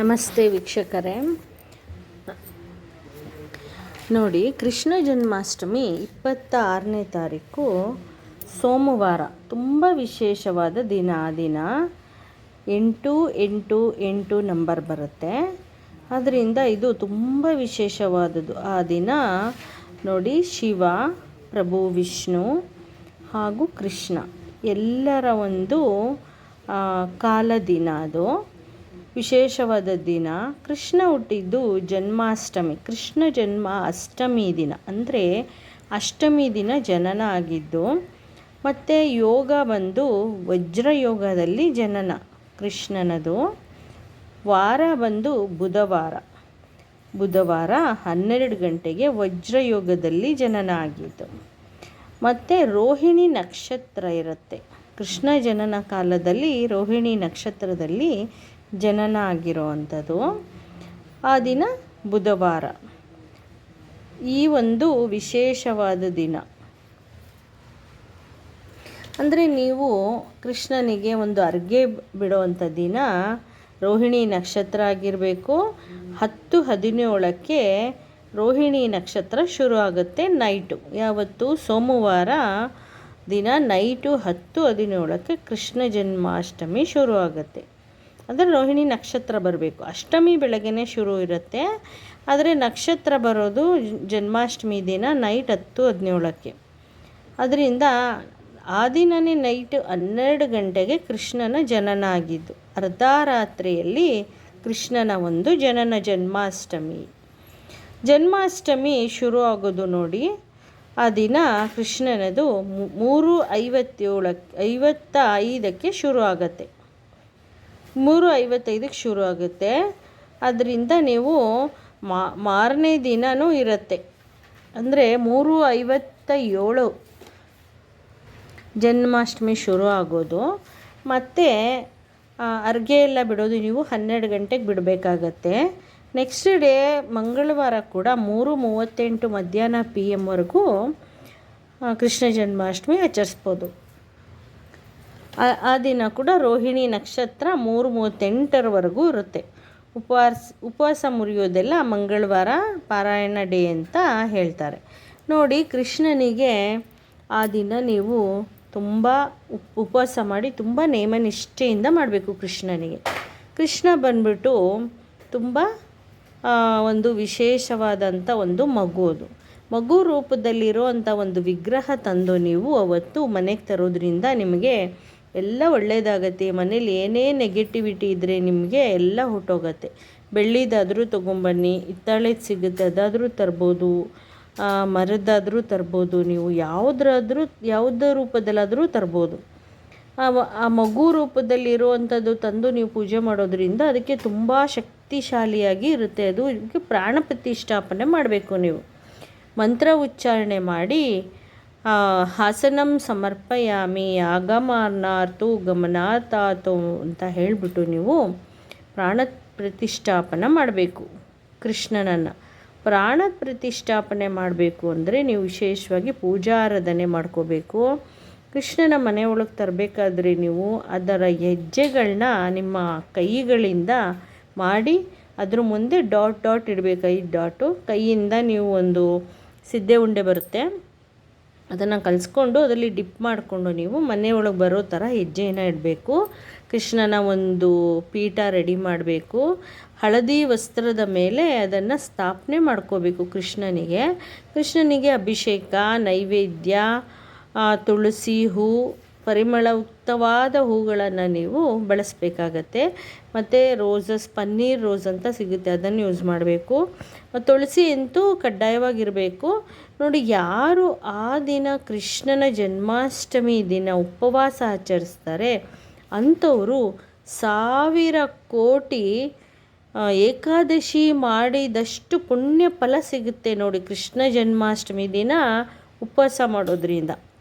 ನಮಸ್ತೆ ವೀಕ್ಷಕರೇ. ನೋಡಿ, ಕೃಷ್ಣ ಜನ್ಮಾಷ್ಟಮಿ 26ನೇ ತಾರೀಕು ಸೋಮವಾರ ತುಂಬ ವಿಶೇಷವಾದ ದಿನ. ಆ ದಿನ 888 ನಂಬರ್ ಬರುತ್ತೆ. ಆದ್ದರಿಂದ ಇದು ತುಂಬ ವಿಶೇಷವಾದದ್ದು. ಆ ದಿನ ನೋಡಿ, ಶಿವ, ಪ್ರಭು ವಿಷ್ಣು ಹಾಗೂ ಕೃಷ್ಣ ಎಲ್ಲರ ಒಂದು ಕಾಲ ದಿನ. ಅದು ವಿಶೇಷವಾದ ದಿನ. ಕೃಷ್ಣ ಹುಟ್ಟಿದ್ದು ಜನ್ಮಾಷ್ಟಮಿ, ಕೃಷ್ಣ ಜನ್ಮ ಅಷ್ಟಮಿ ದಿನ, ಅಂದರೆ ಅಷ್ಟಮಿ ದಿನ ಜನನ ಆಗಿದ್ದು. ಮತ್ತು ಯೋಗ ಬಂದು ವಜ್ರಯೋಗದಲ್ಲಿ ಜನನ ಕೃಷ್ಣನದು. ವಾರ ಬಂದು ಬುಧವಾರ 12 ಗಂಟೆಗೆ ವಜ್ರಯೋಗದಲ್ಲಿ ಜನನ ಆಗಿದ್ದು. ಮತ್ತು ರೋಹಿಣಿ ನಕ್ಷತ್ರ ಇರುತ್ತೆ. ಕೃಷ್ಣ ಜನನ ಕಾಲದಲ್ಲಿ ರೋಹಿಣಿ ನಕ್ಷತ್ರದಲ್ಲಿ ಜನನ ಆಗಿರೋವಂಥದ್ದು. ಆ ದಿನ ಬುಧವಾರ. ಈ ಒಂದು ವಿಶೇಷವಾದ ದಿನ ಅಂದರೆ ನೀವು ಕೃಷ್ಣನಿಗೆ ಒಂದು ಅರ್ಘ್ಯ ಬಿಡುವಂಥ ದಿನ ರೋಹಿಣಿ ನಕ್ಷತ್ರ ಆಗಿರಬೇಕು. 10:17ಕ್ಕೆ ರೋಹಿಣಿ ನಕ್ಷತ್ರ ಶುರು ಆಗುತ್ತೆ ನೈಟು. ಯಾವತ್ತು? ಸೋಮವಾರ ದಿನ ನೈಟು 10:17ಕ್ಕೆ ಕೃಷ್ಣ ಜನ್ಮಾಷ್ಟಮಿ ಶುರು ಆಗುತ್ತೆ. ಅಂದರೆ ರೋಹಿಣಿ ನಕ್ಷತ್ರ ಬರಬೇಕು. ಅಷ್ಟಮಿ ಬೆಳಗ್ಗೆನೇ ಶುರು ಇರುತ್ತೆ, ಆದರೆ ನಕ್ಷತ್ರ ಬರೋದು ಜನ್ಮಾಷ್ಟಮಿ ದಿನ ನೈಟ್ 10:17ಕ್ಕೆ. ಅದರಿಂದ ಆ ದಿನವೇ ನೈಟ್ 12 ಗಂಟೆಗೆ ಕೃಷ್ಣನ ಜನನ ಆಗಿದ್ದು. ಅರ್ಧರಾತ್ರಿಯಲ್ಲಿ ಕೃಷ್ಣನ ಒಂದು ಜನನ ಜನ್ಮಾಷ್ಟಮಿ ಶುರು ಆಗೋದು ನೋಡಿ. ಆ ದಿನ ಕೃಷ್ಣನದು 3:55ಕ್ಕೆ ಶುರು ಆಗುತ್ತೆ. 3:55ಕ್ಕೆ ಶುರು ಆಗುತ್ತೆ. ಅದರಿಂದ ನೀವು ಮಾರನೇ ದಿನವೂ ಇರುತ್ತೆ, ಅಂದರೆ 3:57 ಜನ್ಮಾಷ್ಟಮಿ ಶುರು ಆಗೋದು. ಮತ್ತು ಅರ್ಘ್ಯ ಎಲ್ಲ ಬಿಡೋದು ನೀವು 12 ಗಂಟೆಗೆ ಬಿಡಬೇಕಾಗತ್ತೆ. ನೆಕ್ಸ್ಟ್ ಡೇ ಮಂಗಳವಾರ ಕೂಡ 3:38 ಮಧ್ಯಾಹ್ನ PM ಕೃಷ್ಣ ಜನ್ಮಾಷ್ಟಮಿ ಆಚರಿಸ್ಬೋದು. ಆ ದಿನ ಕೂಡ ರೋಹಿಣಿ ನಕ್ಷತ್ರ 3:38 ಇರುತ್ತೆ. ಉಪವಾಸ ಮುರಿಯೋದೆಲ್ಲ ಮಂಗಳವಾರ ಪಾರಾಯಣ ಡೇ ಅಂತ ಹೇಳ್ತಾರೆ. ನೋಡಿ, ಕೃಷ್ಣನಿಗೆ ಆ ದಿನ ನೀವು ತುಂಬ ಉಪವಾಸ ಮಾಡಿ ತುಂಬ ನೇಮನಿಷ್ಠೆಯಿಂದ ಮಾಡಬೇಕು. ಕೃಷ್ಣ ಬಂದ್ಬಿಟ್ಟು ತುಂಬ ಒಂದು ವಿಶೇಷವಾದಂಥ ಒಂದು ಮಗು ರೂಪದಲ್ಲಿರೋ ಅಂಥ ಒಂದು ವಿಗ್ರಹ ತಂದು ನೀವು ಅವತ್ತು ಮನೆಗೆ ತರೋದ್ರಿಂದ ನಿಮಗೆ ಎಲ್ಲ ಒಳ್ಳೆಯದಾಗತ್ತೆ. ಮನೇಲಿ ಏನೇ ನೆಗೆಟಿವಿಟಿ ಇದ್ದರೆ ನಿಮಗೆ ಎಲ್ಲ ಹೊಟ್ಟೋಗತ್ತೆ. ಬೆಳ್ಳಿದಾದರೂ ತೊಗೊಂಬನ್ನಿ, ಹಿತ್ತಾಳೆದು ಸಿಗುತ್ತೆ ಅದಾದರೂ ತರ್ಬೋದು, ಮರದ್ದಾದರೂ ತರ್ಬೋದು, ನೀವು ಯಾವುದೇ ರೂಪದಲ್ಲಾದರೂ ತರ್ಬೋದು. ಆ ಮಗು ರೂಪದಲ್ಲಿರುವಂಥದ್ದು ತಂದು ನೀವು ಪೂಜೆ ಮಾಡೋದ್ರಿಂದ ಅದಕ್ಕೆ ತುಂಬ ಶಕ್ತಿಶಾಲಿಯಾಗಿ ಇರುತ್ತೆ. ಅದು ಇದಕ್ಕೆ ಪ್ರಾಣ ಪ್ರತಿಷ್ಠಾಪನೆ ಮಾಡಬೇಕು. ನೀವು ಮಂತ್ರ ಉಚ್ಚಾರಣೆ ಮಾಡಿ ಹಾಸನಂ ಸಮರ್ಪಯಾಮಿ ಆಗಮನಾರ್ಥೋ ಗಮನಾರ್ಥಾತೋ ಅಂತ ಹೇಳಿಬಿಟ್ಟು ನೀವು ಪ್ರಾಣ ಪ್ರತಿಷ್ಠಾಪನೆ ಮಾಡಬೇಕು. ಕೃಷ್ಣನನ್ನು ಪ್ರಾಣ ಪ್ರತಿಷ್ಠಾಪನೆ ಮಾಡಬೇಕು ಅಂದರೆ ನೀವು ವಿಶೇಷವಾಗಿ ಪೂಜಾರಾಧನೆ ಮಾಡ್ಕೋಬೇಕು. ಕೃಷ್ಣನ ಮನೆಯೊಳಗೆ ತರಬೇಕಾದ್ರೆ ನೀವು ಅದರ ಹೆಜ್ಜೆಗಳನ್ನ ನಿಮ್ಮ ಕೈಗಳಿಂದ ಮಾಡಿ ಅದ್ರ ಮುಂದೆ ಡಾಟ್ ಇಡಬೇಕು. 5 ಡಾಟು. ಕೈಯಿಂದ ನೀವು ಒಂದು ಸಿದ್ದೆ ಉಂಡೆ ಬರುತ್ತೆ, ಅದನ್ನು ಕಲಿಸ್ಕೊಂಡು ಅದರಲ್ಲಿ ಡಿಪ್ ಮಾಡಿಕೊಂಡು ನೀವು ಮನೆಯೊಳಗೆ ಬರೋ ಥರ ಹೆಜ್ಜೆಯನ್ನು ಇಡಬೇಕು. ಕೃಷ್ಣನ ಒಂದು ಪೀಠ ರೆಡಿ ಮಾಡಬೇಕು. ಹಳದಿ ವಸ್ತ್ರದ ಮೇಲೆ ಅದನ್ನು ಸ್ಥಾಪನೆ ಮಾಡ್ಕೋಬೇಕು. ಕೃಷ್ಣನಿಗೆ ಅಭಿಷೇಕ, ನೈವೇದ್ಯ, ತುಳಸಿ ಹೂ, ಪರಿಮಳಯುಕ್ತವಾದ ಹೂಗಳನ್ನು ನೀವು ಬಳಸಬೇಕಾಗತ್ತೆ. ಮತ್ತು ಪನ್ನೀರ್ ರೋಸ್ ಅಂತ ಸಿಗುತ್ತೆ, ಅದನ್ನು ಯೂಸ್ ಮಾಡಬೇಕು. ತುಳಸಿ ಅಂತೂ ಕಡ್ಡಾಯವಾಗಿರಬೇಕು. ನೋಡಿ, ಯಾರು ಆ ದಿನ ಕೃಷ್ಣನ ಜನ್ಮಾಷ್ಟಮಿ ದಿನ ಉಪವಾಸ ಆಚರಿಸ್ತಾರೆ ಅಂಥವರು 1000 ಕೋಟಿ ಏಕಾದಶಿ ಮಾಡಿದಷ್ಟು ಪುಣ್ಯ ಫಲ ಸಿಗುತ್ತೆ ನೋಡಿ. ಕೃಷ್ಣ ಜನ್ಮಾಷ್ಟಮಿ ದಿನ ಉಪವಾಸ ಮಾಡೋದ್ರಿಂದ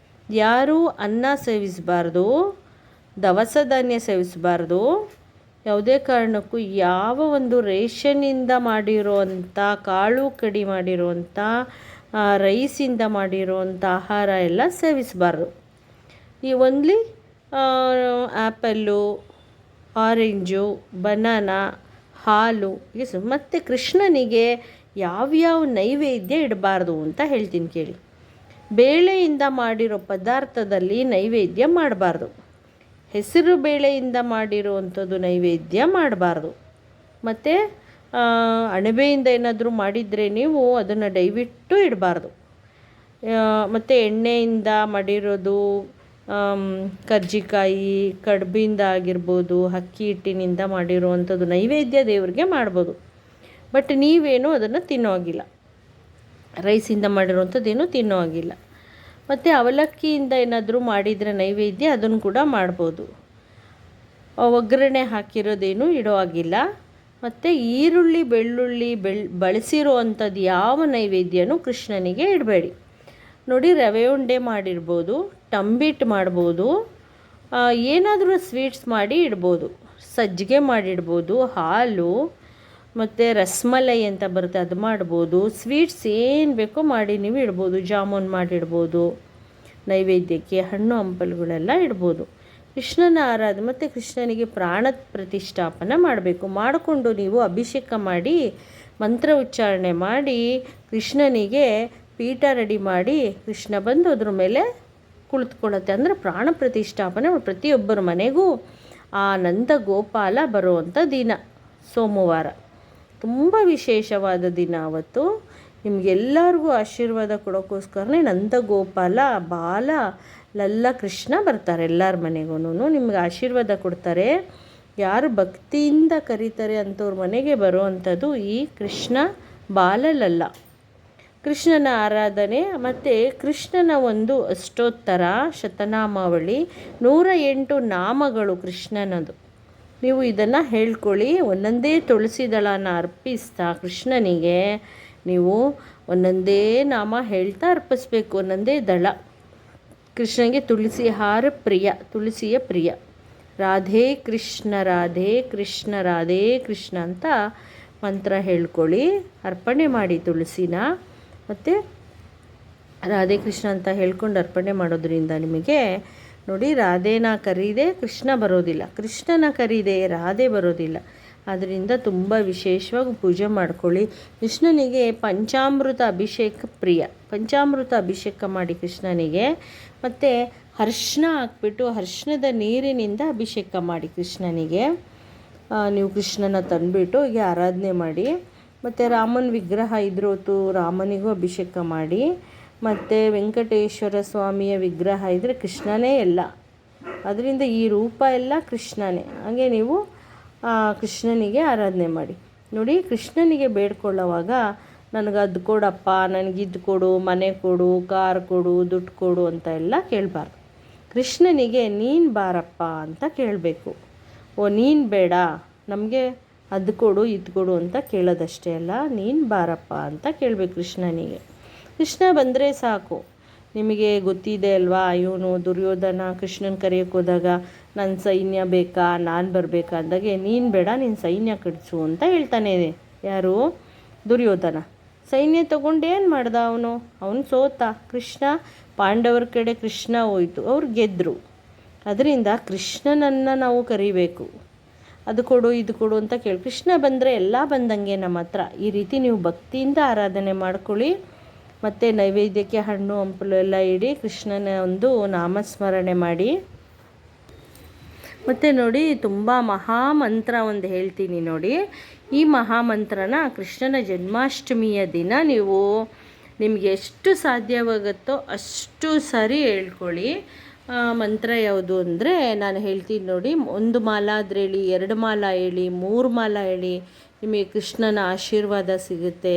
ಯಾರೂ ಅನ್ನ ಸೇವಿಸಬಾರ್ದು, ದವಸ ಧಾನ್ಯ ಸೇವಿಸಬಾರ್ದು, ಯಾವುದೇ ಕಾರಣಕ್ಕೂ ಯಾವ ಒಂದು ರೇಷನ್ನಿಂದ ಮಾಡಿರೋವಂಥ, ಕಾಳು ಕಡಿ ಮಾಡಿರೋವಂಥ, ರೈಸಿಂದ ಮಾಡಿರೋವಂಥ ಆಹಾರ ಎಲ್ಲ ಸೇವಿಸಬಾರ್ದು. ಈ ಆ್ಯಪಲ್ಲು, ಆರೆಂಜು, ಬನಾನಾ ಹಾಲು ಮತ್ತು ಕೃಷ್ಣನಿಗೆ ಯಾವ್ಯಾವ ನೈವೇದ್ಯ ಇಡಬಾರ್ದು ಅಂತ ಹೇಳ್ತೀನಿ ಕೇಳಿ. ಬೇಳೆಯಿಂದ ಮಾಡಿರೋ ಪದಾರ್ಥದಲ್ಲಿ ನೈವೇದ್ಯ ಮಾಡಬಾರ್ದು. ಹೆಸರು ಬೇಳೆಯಿಂದ ಮಾಡಿರುವಂಥದ್ದು ನೈವೇದ್ಯ ಮಾಡಬಾರ್ದು. ಮತ್ತು ಅಣಬೆಯಿಂದ ಏನಾದರೂ ಮಾಡಿದರೆ ನೀವು ಅದನ್ನು ದಯವಿಟ್ಟು ಇಡಬಾರ್ದು. ಮತ್ತು ಎಣ್ಣೆಯಿಂದ ಮಾಡಿರೋದು, ಕರ್ಜಿಕಾಯಿ, ಕಡುಬಿಂದ ಆಗಿರ್ಬೋದು, ಅಕ್ಕಿ ಹಿಟ್ಟಿನಿಂದ ಮಾಡಿರುವಂಥದ್ದು ನೈವೇದ್ಯ ದೇವರಿಗೆ ಮಾಡ್ಬೋದು. ಬಟ್ ನೀವೇನು ಅದನ್ನು ತಿನ್ನೋ ಹಾಗಿಲ್ಲ. ರೈಸಿಂದ ಮಾಡಿರುವಂಥದ್ದೇನು ತಿನ್ನೋ ಹಾಗಿಲ್ಲ. ಮತ್ತು ಅವಲಕ್ಕಿಯಿಂದ ಏನಾದರೂ ಮಾಡಿದರೆ ನೈವೇದ್ಯ ಅದನ್ನು ಕೂಡ ಮಾಡ್ಬೋದು. ಒಗ್ಗರಣೆ ಹಾಕಿರೋದೇನು ಇಡೋ ಹಾಗಿಲ್ಲ. ಮತ್ತು ಈರುಳ್ಳಿ ಬೆಳ್ಳುಳ್ಳಿ ಬಳಸಿರೋ ಅಂಥದ್ದು ಯಾವ ನೈವೇದ್ಯನೂ ಕೃಷ್ಣನಿಗೆ ಇಡಬೇಡಿ. ನೋಡಿ, ರವೆ ಉಂಡೆ ಮಾಡಿರ್ಬೋದು, ತಂಬಿಟ್ಟು ಮಾಡ್ಬೋದು, ಏನಾದರೂ ಸ್ವೀಟ್ಸ್ ಮಾಡಿ ಇಡ್ಬೋದು. ಸಜ್ಜಿಗೆ ಮಾಡಿಡ್ಬೋದು, ಹಾಲು ಮತ್ತು ರಸಮಲೈ ಅಂತ ಬರುತ್ತೆ ಅದು ಮಾಡ್ಬೋದು. ಸ್ವೀಟ್ಸ್ ಏನು ಬೇಕೋ ಮಾಡಿ ನೀವು ಇಡ್ಬೋದು. ಜಾಮೂನ್ ಮಾಡಿಡ್ಬೋದು. ನೈವೇದ್ಯಕ್ಕೆ ಹಣ್ಣು ಹಂಪಲುಗಳೆಲ್ಲ ಇಡ್ಬೋದು. ಕೃಷ್ಣನ ಆರಾಧನೆ ಮತ್ತು ಕೃಷ್ಣನಿಗೆ ಪ್ರಾಣ ಪ್ರತಿಷ್ಠಾಪನೆ ಮಾಡಬೇಕು. ಮಾಡಿಕೊಂಡು ನೀವು ಅಭಿಷೇಕ ಮಾಡಿ ಮಂತ್ರ ಉಚ್ಚಾರಣೆ ಮಾಡಿ ಕೃಷ್ಣನಿಗೆ ಪೀಠ ರೆಡಿ ಮಾಡಿ ಕೃಷ್ಣ ಬಂದು ಅದ್ರ ಮೇಲೆ ಕುಳಿತುಕೊಳ್ಳುತ್ತೆ. ಅಂದರೆ ಪ್ರಾಣ ಪ್ರತಿಷ್ಠಾಪನೆ ಪ್ರತಿಯೊಬ್ಬರ ಮನೆಗೂ ಆ ನಂದ ಗೋಪಾಲ ಬರುವಂಥ ದಿನ ಸೋಮವಾರ. ತುಂಬ ವಿಶೇಷವಾದ ದಿನ ಅವತ್ತು. ನಿಮಗೆಲ್ಲರಿಗೂ ಆಶೀರ್ವಾದ ಕೊಡೋಕ್ಕೋಸ್ಕರನೇ ನಂದಗೋಪಾಲ ಬಾಲ ಲಲ್ಲ ಕೃಷ್ಣ ಬರ್ತಾರೆ ಎಲ್ಲರ ಮನೆಗೂ. ನಿಮ್ಗೆ ಆಶೀರ್ವಾದ ಕೊಡ್ತಾರೆ. ಯಾರು ಭಕ್ತಿಯಿಂದ ಕರೀತಾರೆ ಅಂಥವ್ರ ಮನೆಗೆ ಬರುವಂಥದ್ದು ಈ ಕೃಷ್ಣ ಬಾಲ ಲಲ್ಲ. ಕೃಷ್ಣನ ಆರಾಧನೆ ಮತ್ತು ಕೃಷ್ಣನ ಒಂದು ಅಷ್ಟೋತ್ತರ ಶತನಾಮಾವಳಿ 108 ನಾಮಗಳು ಕೃಷ್ಣನದು. ನೀವು ಇದನ್ನು ಹೇಳ್ಕೊಳ್ಳಿ. ಒಂದೊಂದೇ ತುಳಸಿ ದಳನ ಅರ್ಪಿಸ್ತಾ ಕೃಷ್ಣನಿಗೆ ನೀವು ಒಂದೊಂದೇ ನಾಮ ಹೇಳ್ತಾ ಅರ್ಪಿಸ್ಬೇಕು. ಒಂದೊಂದೇ ದಳ. ಕೃಷ್ಣನಿಗೆ ತುಳಸಿ ಹಾರ ಪ್ರಿಯ, ತುಳಸಿಯ ಪ್ರಿಯ. ರಾಧೇ ಕೃಷ್ಣ ರಾಧೇ ಕೃಷ್ಣ ರಾಧೇ ಕೃಷ್ಣ ಅಂತ ಮಂತ್ರ ಹೇಳ್ಕೊಳ್ಳಿ. ಅರ್ಪಣೆ ಮಾಡಿ ತುಳಸಿನ. ಮತ್ತು ರಾಧೇ ಕೃಷ್ಣ ಅಂತ ಹೇಳ್ಕೊಂಡು ಅರ್ಪಣೆ ಮಾಡೋದ್ರಿಂದ ನಿಮಗೆ ನೋಡಿ, ರಾಧೇನ ಕರೀದೆ ಕೃಷ್ಣ ಬರೋದಿಲ್ಲ, ಕೃಷ್ಣನ ಕರೀದೆ ರಾಧೆ ಬರೋದಿಲ್ಲ. ಆದ್ದರಿಂದ ತುಂಬ ವಿಶೇಷವಾಗಿ ಪೂಜೆ ಮಾಡ್ಕೊಳ್ಳಿ. ಕೃಷ್ಣನಿಗೆ ಪಂಚಾಮೃತ ಅಭಿಷೇಕ ಪ್ರಿಯ. ಪಂಚಾಮೃತ ಅಭಿಷೇಕ ಮಾಡಿ ಕೃಷ್ಣನಿಗೆ. ಮತ್ತು ಅರ್ಶಿನ ಹಾಕ್ಬಿಟ್ಟು ಅರ್ಶಿನದ ನೀರಿನಿಂದ ಅಭಿಷೇಕ ಮಾಡಿ ಕೃಷ್ಣನಿಗೆ. ನೀವು ಕೃಷ್ಣನ ತಂದುಬಿಟ್ಟು ಹೀಗೆ ಆರಾಧನೆ ಮಾಡಿ. ಮತ್ತು ರಾಮನ ವಿಗ್ರಹ ಇದ್ರೋತು ರಾಮನಿಗೂ ಅಭಿಷೇಕ ಮಾಡಿ. ಮತ್ತು ವೆಂಕಟೇಶ್ವರ ಸ್ವಾಮಿಯ ವಿಗ್ರಹ ಇದ್ದರೆ ಕೃಷ್ಣನೇ ಎಲ್ಲ. ಅದರಿಂದ ಈ ರೂಪ ಎಲ್ಲ ಕೃಷ್ಣನೇ. ಹಾಗೆ ನೀವು ಕೃಷ್ಣನಿಗೆ ಆರಾಧನೆ ಮಾಡಿ. ನೋಡಿ, ಕೃಷ್ಣನಿಗೆ ಬೇಡ್ಕೊಳ್ಳೋವಾಗ ನನಗೆ ಅದು ಕೊಡಪ್ಪ, ನನಗಿದ್ದು ಕೊಡು, ಮನೆ ಕೊಡು, ಕಾರ್ ಕೊಡು, ದುಡ್ಡು ಕೊಡು ಅಂತ ಎಲ್ಲ ಕೇಳಬಾರ್ದು. ಕೃಷ್ಣನಿಗೆ ನೀನು ಬಾರಪ್ಪ ಅಂತ ಕೇಳಬೇಕು. ಓ ನೀನು ಬೇಡ, ನಮಗೆ ಅದು ಕೊಡು ಇದು ಕೊಡು ಅಂತ ಕೇಳೋದಷ್ಟೇ ಅಲ್ಲ, ನೀನು ಬಾರಪ್ಪ ಅಂತ ಕೇಳಬೇಕು ಕೃಷ್ಣನಿಗೆ. ಕೃಷ್ಣ ಬಂದರೆ ಸಾಕು. ನಿಮಗೆ ಗೊತ್ತಿದೆ ಅಲ್ವಾ, ಇವನು ದುರ್ಯೋಧನ ಕೃಷ್ಣನ ಕರೆಯೋಕ್ಕೆ ಹೋದಾಗ ನನ್ನ ಸೈನ್ಯ ಬೇಕಾ, ನಾನು ಬರಬೇಕಾ ಅಂದಾಗೆ ನೀನು ಬೇಡ, ನೀನು ಸೈನ್ಯ ಕಳಿಸು ಅಂತ ಹೇಳ್ತಾನೆ. ಯಾರು? ದುರ್ಯೋಧನ. ಸೈನ್ಯ ತೊಗೊಂಡು ಏನು ಮಾಡ್ದ ಅವನು ಸೋತ. ಕೃಷ್ಣ ಪಾಂಡವರ ಕಡೆ ಕೃಷ್ಣ ಹೋಯಿತು, ಅವ್ರು ಗೆದ್ದರು. ಅದರಿಂದ ಕೃಷ್ಣನನ್ನು ನಾವು ಕರಿಬೇಕು. ಅದು ಕೊಡು ಇದು ಕೊಡು ಅಂತ ಕೇಳಿ. ಕೃಷ್ಣ ಬಂದರೆ ಎಲ್ಲ ಬಂದಂಗೆ ನಮ್ಮ ಹತ್ರ. ಈ ರೀತಿ ನೀವು ಭಕ್ತಿಯಿಂದ ಆರಾಧನೆ ಮಾಡ್ಕೊಳ್ಳಿ. ಮತ್ತು ನೈವೇದ್ಯಕ್ಕೆ ಹಣ್ಣು ಹಂಪಲು ಎಲ್ಲ ಇಡಿ, ಕೃಷ್ಣನ ಒಂದು ನಾಮಸ್ಮರಣೆ ಮಾಡಿ. ಮತ್ತು ನೋಡಿ, ತುಂಬ ಮಹಾಮಂತ್ರ ಒಂದು ಹೇಳ್ತೀನಿ ನೋಡಿ. ಈ ಮಹಾಮಂತ್ರನ ಕೃಷ್ಣನ ಜನ್ಮಾಷ್ಟಮಿಯ ದಿನ ನೀವು ನಿಮಗೆ ಎಷ್ಟು ಸಾಧ್ಯವಾಗುತ್ತೋ ಅಷ್ಟು ಸಾರಿ ಹೇಳ್ಕೊಳ್ಳಿ. ಮಂತ್ರ ಯಾವುದು ಅಂದರೆ ನಾನು ಹೇಳ್ತೀನಿ ನೋಡಿ. 1 ಮಾಲೆ ಆದರೆ ಹೇಳಿ, 2 ಮಾಲೆ ಹೇಳಿ, 3 ಮಾಲೆ ಹೇಳಿ. ನಿಮಗೆ ಕೃಷ್ಣನ ಆಶೀರ್ವಾದ ಸಿಗುತ್ತೆ.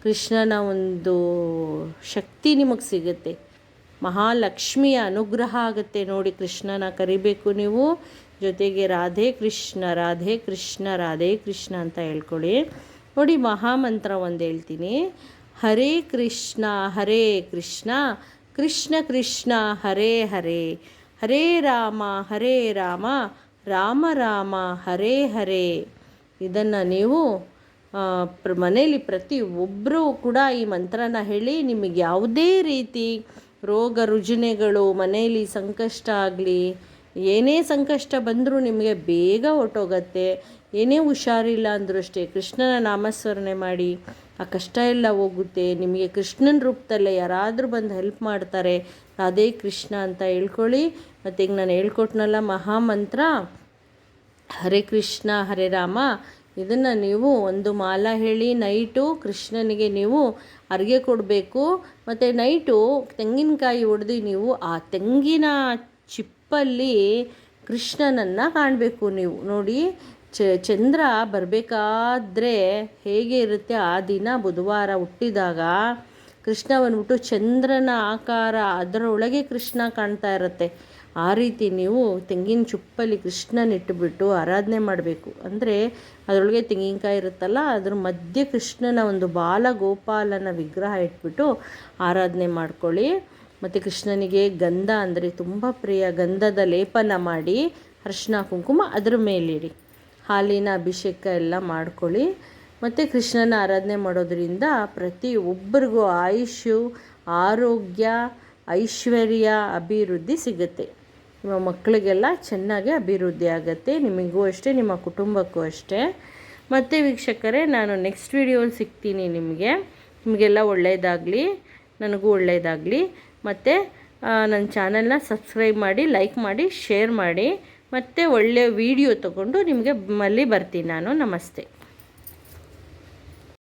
ಕೃಷ್ಣನ ಒಂದು ಶಕ್ತಿ ನಿಮಗೆ ಸಿಗುತ್ತೆ. ಮಹಾಲಕ್ಷ್ಮಿಯ ಅನುಗ್ರಹ ಆಗುತ್ತೆ ನೋಡಿ. ಕೃಷ್ಣನ ಕರಿಬೇಕು ನೀವು. ಜೊತೆಗೆ ರಾಧೇ ಕೃಷ್ಣ ರಾಧೇ ಕೃಷ್ಣ ರಾಧೇ ಕೃಷ್ಣ ಅಂತ ಹೇಳ್ಕೊಳ್ಳಿ. ನೋಡಿ, ಮಹಾಮಂತ್ರ ಒಂದು ಹೇಳ್ತೀನಿ. ಹರೇ ಕೃಷ್ಣ ಕೃಷ್ಣ ಕೃಷ್ಣ ಹರೇ ಹರೇ, ಹರೇ ರಾಮ ರಾಮ ರಾಮ ಹರೇ ಹರೇ. ಇದನ್ನು ನೀವು ಮನೆಯಲ್ಲಿ ಪ್ರತಿಯೊಬ್ಬರೂ ಕೂಡ ಈ ಮಂತ್ರನ ಹೇಳಿ. ನಿಮಗೆ ಯಾವುದೇ ರೀತಿ ರೋಗ ರುಜಿನಗಳು ಮನೆಯಲ್ಲಿ ಸಂಕಷ್ಟ ಆಗಲಿ ಏನೇ ಸಂಕಷ್ಟ ಬಂದರೂ ನಿಮಗೆ ಬೇಗ ಹೊರ್ಟೋಗತ್ತೆ. ಏನೇ ಹುಷಾರಿಲ್ಲ ಅಂದರೂ ಅಷ್ಟೇ ಕೃಷ್ಣನ ನಾಮಸ್ಮರಣೆ ಮಾಡಿ, ಆ ಕಷ್ಟ ಎಲ್ಲ ಹೋಗುತ್ತೆ. ನಿಮಗೆ ಕೃಷ್ಣನ ರೂಪದಲ್ಲೇ ಯಾರಾದರೂ ಬಂದು ಹೆಲ್ಪ್ ಮಾಡ್ತಾರೆ. ಅದೇ ಕೃಷ್ಣ ಅಂತ ಹೇಳ್ಕೊಳ್ಳಿ. ಮತ್ತು ಈಗ ನಾನು ಹೇಳ್ಕೊಟ್ನಲ್ಲ ಮಹಾಮಂತ್ರ ಹರೇ ಕೃಷ್ಣ ಹರೇ ರಾಮ, ಇದನ್ನು ನೀವು ಒಂದು ಮಾಲ ಹೇಳಿ ನೈಟು ಕೃಷ್ಣನಿಗೆ ನೀವು ಅರ್ಗೆ ಕೊಡಬೇಕು. ಮತ್ತು ನೈಟು ತೆಂಗಿನಕಾಯಿ ಹೊಡೆದು ನೀವು ಆ ತೆಂಗಿನ ಚಿಪ್ಪಲ್ಲಿ ಕೃಷ್ಣನನ್ನು ಕಾಣಬೇಕು. ನೀವು ನೋಡಿ, ಚಂದ್ರ ಬರಬೇಕಾದ್ರೆ ಹೇಗೆ ಇರುತ್ತೆ, ಆ ದಿನ ಬುಧವಾರ ಹುಟ್ಟಿದಾಗ ಕೃಷ್ಣ ಬಂದ್ಬಿಟ್ಟು ಚಂದ್ರನ ಆಕಾರ ಅದರೊಳಗೆ ಕೃಷ್ಣ ಕಾಣ್ತಾ ಇರುತ್ತೆ. ಆ ರೀತಿ ನೀವು ತೆಂಗಿನ ಚುಪ್ಪಲ್ಲಿ ಕೃಷ್ಣನಿಟ್ಟುಬಿಟ್ಟು ಆರಾಧನೆ ಮಾಡಬೇಕು. ಅಂದರೆ ಅದರೊಳಗೆ ತೆಂಗಿನಕಾಯಿ ಇರುತ್ತಲ್ಲ, ಅದ್ರ ಮಧ್ಯೆ ಕೃಷ್ಣನ ಒಂದು ಬಾಲಗೋಪಾಲನ ವಿಗ್ರಹ ಇಟ್ಬಿಟ್ಟು ಆರಾಧನೆ ಮಾಡ್ಕೊಳ್ಳಿ. ಮತ್ತು ಕೃಷ್ಣನಿಗೆ ಗಂಧ ಅಂದರೆ ತುಂಬ ಪ್ರಿಯ. ಗಂಧದ ಲೇಪನ ಮಾಡಿ ಅರಿಶಿನ ಕುಂಕುಮ ಅದರ ಮೇಲಿಡಿ, ಹಾಲಿನ ಅಭಿಷೇಕ ಎಲ್ಲ ಮಾಡ್ಕೊಳ್ಳಿ. ಮತ್ತು ಕೃಷ್ಣನ ಆರಾಧನೆ ಮಾಡೋದ್ರಿಂದ ಪ್ರತಿಯೊಬ್ಬರಿಗೂ ಆಯುಷ್ಯು, ಆರೋಗ್ಯ, ಐಶ್ವರ್ಯ, ಅಭಿವೃದ್ಧಿ ಸಿಗುತ್ತೆ. ನಿಮ್ಮ ಮಕ್ಕಳಿಗೆಲ್ಲ ಚೆನ್ನಾಗಿ ಅಭಿವೃದ್ಧಿ ಆಗುತ್ತೆ, ನಿಮಗೂ ಅಷ್ಟೇ, ನಿಮ್ಮ ಕುಟುಂಬಕ್ಕೂ ಅಷ್ಟೇ. ಮತ್ತು ವೀಕ್ಷಕರೇ, ನಾನು ನೆಕ್ಸ್ಟ್ ವಿಡಿಯೋಲಿ ಸಿಗ್ತೀನಿ. ನಿಮಗೆಲ್ಲ ಒಳ್ಳೆಯದಾಗಲಿ, ನನಗೂ ಒಳ್ಳೆಯದಾಗಲಿ. ಮತ್ತು ನನ್ನ ಚಾನಲ್ನ ಸಬ್ಸ್ಕ್ರೈಬ್ ಮಾಡಿ, ಲೈಕ್ ಮಾಡಿ, ಶೇರ್ ಮಾಡಿ. ಮತ್ತು ಒಳ್ಳೆಯ ವಿಡಿಯೋ ತೊಗೊಂಡು ನಿಮಗೆ ಮళ్ళీ ಬರ್ತೀನಿ ನಾನು. ನಮಸ್ತೆ.